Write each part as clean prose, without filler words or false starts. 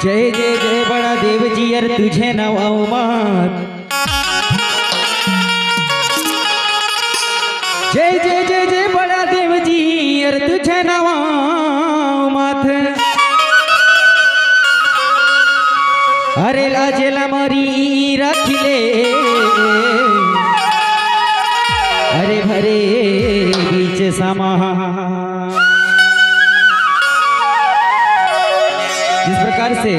जय जय जय बड़ा देव जी यार तुझे नवाओ मत। जय जय जय जय बड़ा देव जी यार तुझे नवाओ मत। अरे लाजेला मरी रखिले अरे भरे बीच समा। जिस प्रकार से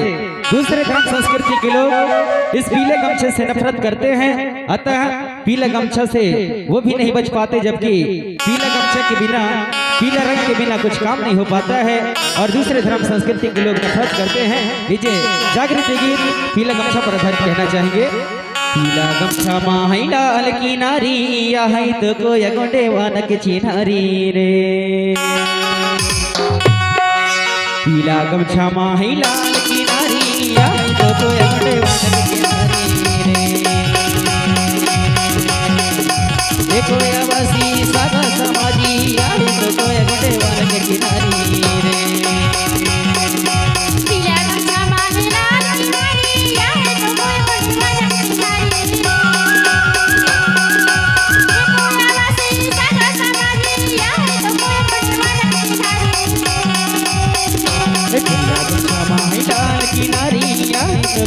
दूसरे धर्म संस्कृति के लोग इस पीले गमछे से नफरत करते हैं, अतः पीले गमछे से वो भी नहीं बच पाते, जबकि पीले गमछे के बिना, पीले रंग के बिना कुछ काम नहीं हो पाता है और दूसरे धर्म संस्कृति के लोग नफरत करते हैं। लीजिए जागृति गीत पीला गमछा पर आधारित कहना चाहेंगे। पीला गमछा माही लाल की नारी है तो कोई गोंडे वानक चिन्हारी रे। पीला गमछा माही लाल की नारी है तो कोई गोंडे वानक चिन्हारी रे। देखो आवासी सादा समाजी है तो कोई गोंडे वानक चिन्हारी रे।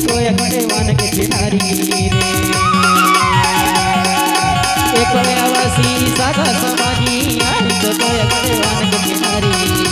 कोई गोंडे वानक चिन्हारी रे। एक आवासी सादा समाजी तो कोई गोंडे वानक चिन्हारी रे।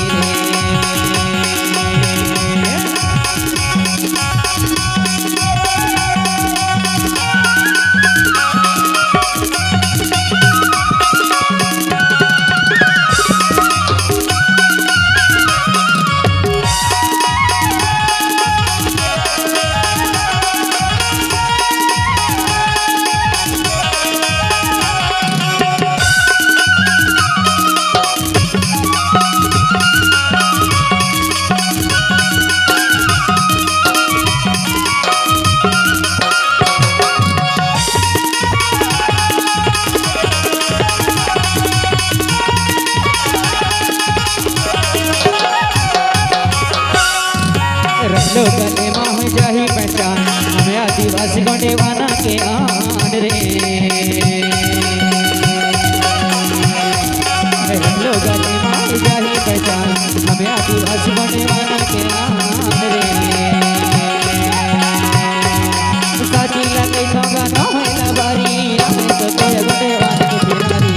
गले माह जाही पहचान हमें आदिवासी गोंडे वाना के आन रे। गले माह जाही पहचान हमें आदिवासी गोंडे वाना के आन रे। साची लगे तो गाना है बारी तो कोई गोंडे वाना के चिन्हारी।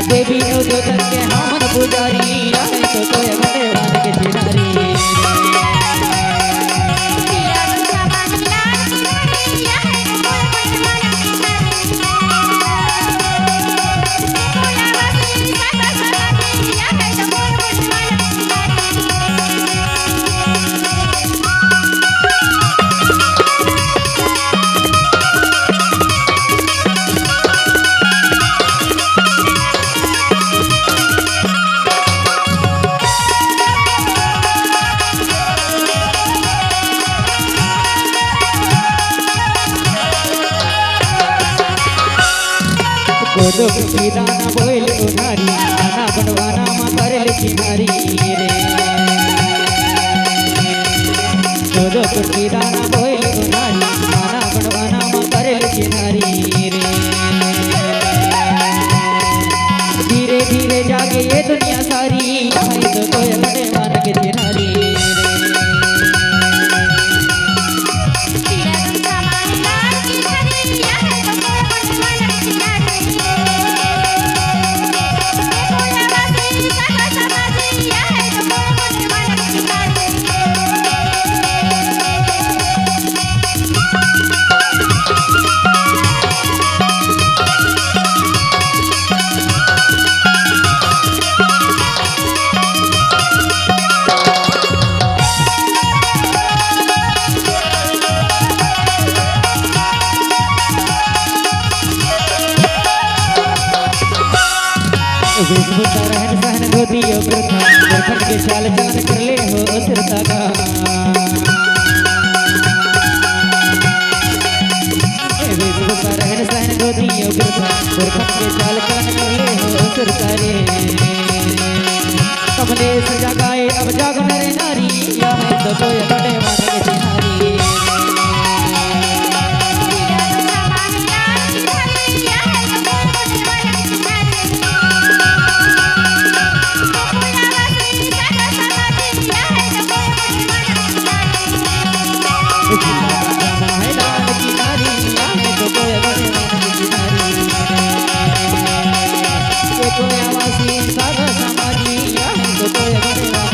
देवी के हमन पुजारी तो कोई गोंडे वानक चिन्हारी। कोदो की दाना बोल उनारी दाना बनवाना मा करल चिन्हारी रे। कोदो की दाना बोल उनारी दाना बनवाना मा करल चिन्हारी रे। धीरे धीरे जागे ये दुनिया सारी तो कोई गोंडे वानक चिन्हारी रे। पीला गमछा माही लाल की नारी तो कोई गोंडे वानक गोदी उग्र था गोरखन के चाल चलन कर ले हो सिरता का रहन सहन गोदी उग्र था गोरखन के चाल चलन कर ले हो सिरता रे कमले सजा गाए अब जागो नरे नारी या है तो कोई बड़े वाले की नारी कोई आवाज़ सागा समाजी या तो कोई